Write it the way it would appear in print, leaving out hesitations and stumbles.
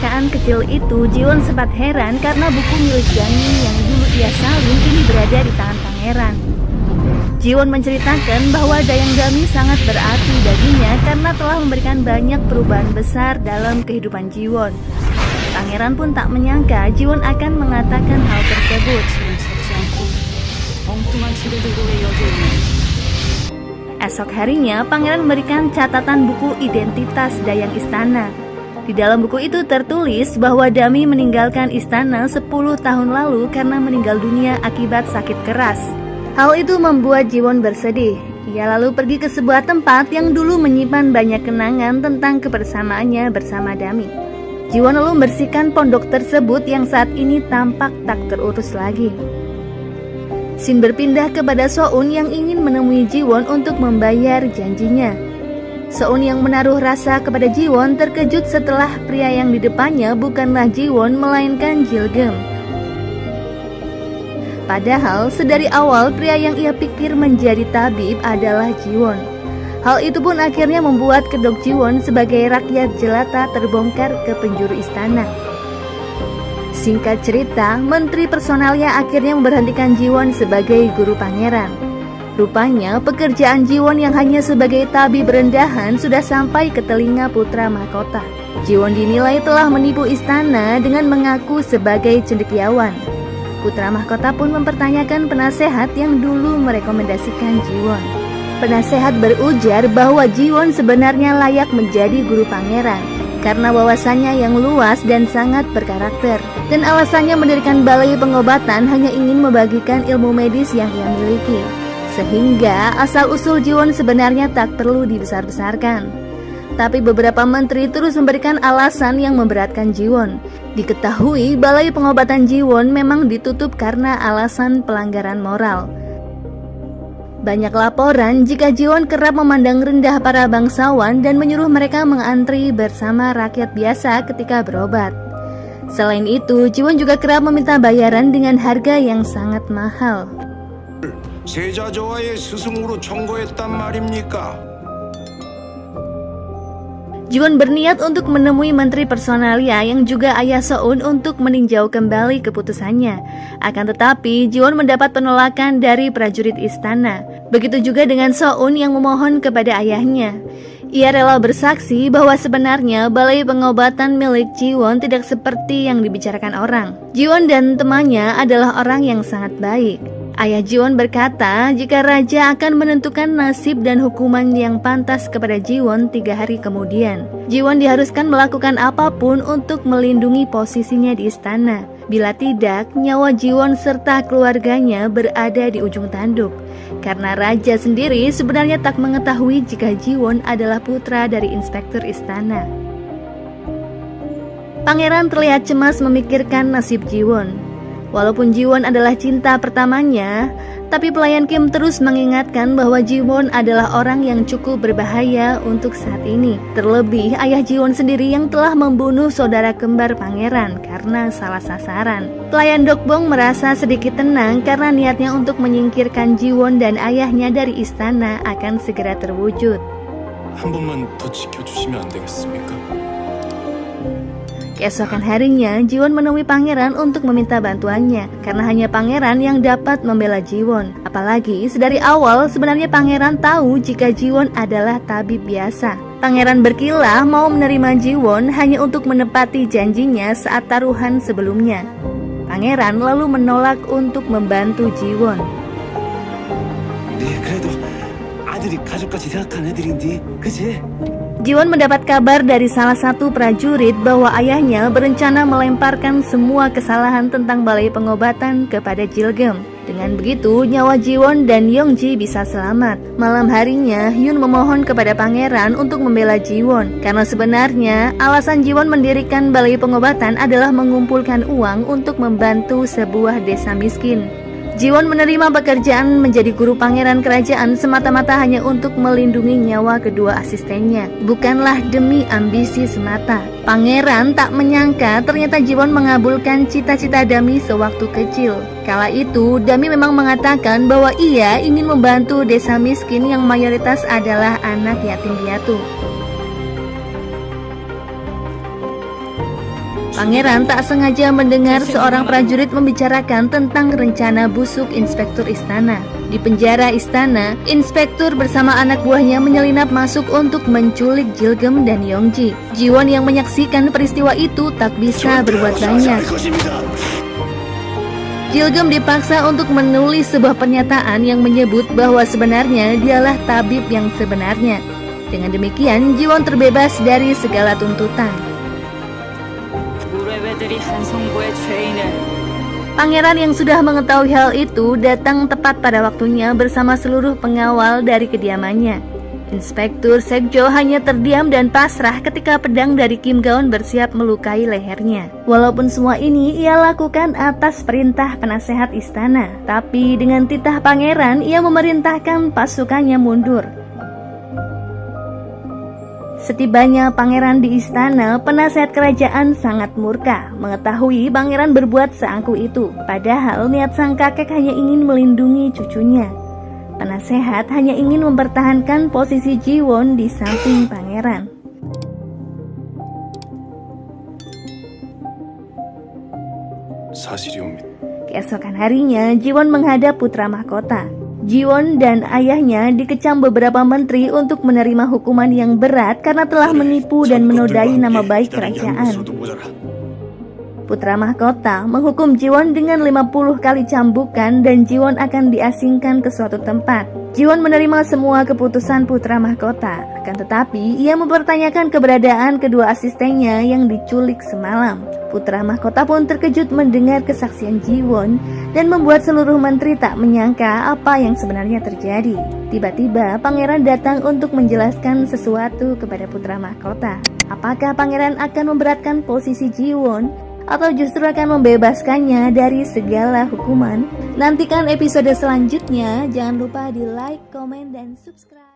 kemerdekaan kecil itu, Jiwon sempat heran karena buku milik Dami yang dulu ia salin kini berada di tangan pangeran. Jiwon menceritakan bahwa dayang Dami sangat berarti baginya karena telah memberikan banyak perubahan besar dalam kehidupan Jiwon. Pangeran pun tak menyangka Jiwon akan mengatakan hal tersebut. Esok harinya, pangeran memberikan catatan buku identitas dayang istana. Di dalam buku itu tertulis bahwa Dami meninggalkan istana 10 tahun lalu karena meninggal dunia akibat sakit keras. Hal itu membuat Jiwon bersedih. Ia lalu pergi ke sebuah tempat yang dulu menyimpan banyak kenangan tentang kebersamaannya bersama Dami. Jiwon lalu membersihkan pondok tersebut yang saat ini tampak tak terurus lagi. Shin berpindah kepada Soun yang ingin menemui Jiwon untuk membayar janjinya. Soun yang menaruh rasa kepada Jiwon terkejut setelah pria yang di depannya bukanlah Jiwon melainkan Jilgem. Padahal sedari awal pria yang ia pikir menjadi tabib adalah Jiwon. Hal itu pun akhirnya membuat kedok Jiwon sebagai rakyat jelata terbongkar ke penjuru istana. Singkat cerita, menteri personalnya akhirnya memberhentikan Jiwon sebagai guru pangeran. Rupanya pekerjaan Jiwon yang hanya sebagai tabib rendahan sudah sampai ke telinga putra mahkota. Jiwon dinilai telah menipu istana dengan mengaku sebagai cendekiawan. Putra mahkota pun mempertanyakan penasehat yang dulu merekomendasikan Jiwon. Penasehat berujar bahwa Jiwon sebenarnya layak menjadi guru pangeran karena wawasannya yang luas dan sangat berkarakter. Dan alasannya mendirikan balai pengobatan hanya ingin membagikan ilmu medis yang ia miliki. Sehingga asal-usul Jiwon sebenarnya tak perlu dibesar-besarkan. Tapi beberapa menteri terus memberikan alasan yang memberatkan Jiwon. Diketahui balai pengobatan Jiwon memang ditutup karena alasan pelanggaran moral. Banyak laporan jika Jiwon kerap memandang rendah para bangsawan dan menyuruh mereka mengantri bersama rakyat biasa ketika berobat. Selain itu, Jiwon juga kerap meminta bayaran dengan harga yang sangat mahal. 제자저하의 스승으로 청구했단 말입니까? Jiwon berniat untuk menemui menteri personalia yang juga ayah Soun untuk meninjau kembali keputusannya. Akan tetapi, Jiwon mendapat penolakan dari prajurit istana. Begitu juga dengan Soun yang memohon kepada ayahnya. Ia rela bersaksi bahwa sebenarnya balai pengobatan milik Jiwon tidak seperti yang dibicarakan orang. Jiwon dan temannya adalah orang yang sangat baik. Ayah Jiwon berkata jika raja akan menentukan nasib dan hukuman yang pantas kepada Jiwon 3 hari kemudian. Jiwon diharuskan melakukan apapun untuk melindungi posisinya di istana. Bila tidak, nyawa Jiwon serta keluarganya berada di ujung tanduk. Karena raja sendiri sebenarnya tak mengetahui jika Jiwon adalah putra dari inspektur istana. Pangeran terlihat cemas memikirkan nasib Jiwon. Walaupun Jiwon adalah cinta pertamanya, tapi pelayan Kim terus mengingatkan bahwa Jiwon adalah orang yang cukup berbahaya untuk saat ini. Terlebih ayah Jiwon sendiri yang telah membunuh saudara kembar pangeran karena salah sasaran. Pelayan Dokbong merasa sedikit tenang karena niatnya untuk menyingkirkan Jiwon dan ayahnya dari istana akan segera terwujud. 한 번만 더 지켜주시면 안 되겠습니까? Keesokan harinya, Jiwon menemui pangeran untuk meminta bantuannya karena hanya pangeran yang dapat membela Jiwon. Apalagi sedari awal sebenarnya pangeran tahu jika Jiwon adalah tabib biasa. Pangeran berkilah mau menerima Jiwon hanya untuk menepati janjinya saat taruhan sebelumnya. Pangeran lalu menolak untuk membantu Jiwon. 네, 그래도 아들이 가족같이 생각하는 애들인데, 그치? Jiwon mendapat kabar dari salah satu prajurit bahwa ayahnya berencana melemparkan semua kesalahan tentang balai pengobatan kepada Jilgem. Dengan begitu, nyawa Jiwon dan Yongji bisa selamat. Malam harinya, Hyun memohon kepada pangeran untuk membela Jiwon. Karena sebenarnya, alasan Jiwon mendirikan balai pengobatan adalah mengumpulkan uang untuk membantu sebuah desa miskin. Jiwon menerima pekerjaan menjadi guru pangeran kerajaan semata-mata hanya untuk melindungi nyawa kedua asistennya, bukanlah demi ambisi semata. Pangeran tak menyangka ternyata Jiwon mengabulkan cita-cita Dami sewaktu kecil. Kala itu, Dami memang mengatakan bahwa ia ingin membantu desa miskin yang mayoritas adalah anak yatim piatu. Pangeran tak sengaja mendengar seorang prajurit membicarakan tentang rencana busuk inspektur istana. Di penjara istana, inspektur bersama anak buahnya menyelinap masuk untuk menculik Jilgem dan Yongji. Jiwon yang menyaksikan peristiwa itu tak bisa berbuat banyak. Jilgem dipaksa untuk menulis sebuah pernyataan yang menyebut bahwa sebenarnya dialah tabib yang sebenarnya. Dengan demikian, Jiwon terbebas dari segala tuntutan. Pangeran yang sudah mengetahui hal itu datang tepat pada waktunya bersama seluruh pengawal dari kediamannya. Inspektur Sekjo hanya terdiam dan pasrah ketika pedang dari Kim Gaon bersiap melukai lehernya. Walaupun semua ini ia lakukan atas perintah penasehat istana, tapi dengan titah pangeran ia memerintahkan pasukannya mundur. Setibanya pangeran di istana, penasehat kerajaan sangat murka mengetahui pangeran berbuat seangkuh itu. Padahal niat sang kakek hanya ingin melindungi cucunya. Penasehat hanya ingin mempertahankan posisi Jiwon di samping pangeran. 사실이옵니다. Keesokan harinya, Jiwon menghadap putra mahkota. Jiwon dan ayahnya dikecam beberapa menteri untuk menerima hukuman yang berat karena telah menipu dan menodai nama baik kerajaan. Putra mahkota menghukum Jiwon dengan 50 kali cambukan dan Jiwon akan diasingkan ke suatu tempat. Jiwon menerima semua keputusan putra mahkota, akan tetapi ia mempertanyakan keberadaan kedua asistennya yang diculik semalam. Putra mahkota pun terkejut mendengar kesaksian Jiwon dan membuat seluruh menteri tak menyangka apa yang sebenarnya terjadi. Tiba-tiba pangeran datang untuk menjelaskan sesuatu kepada putra mahkota. Apakah pangeran akan memberatkan posisi Jiwon atau justru akan membebaskannya dari segala hukuman? Nantikan episode selanjutnya. Jangan lupa di like, komen, dan subscribe.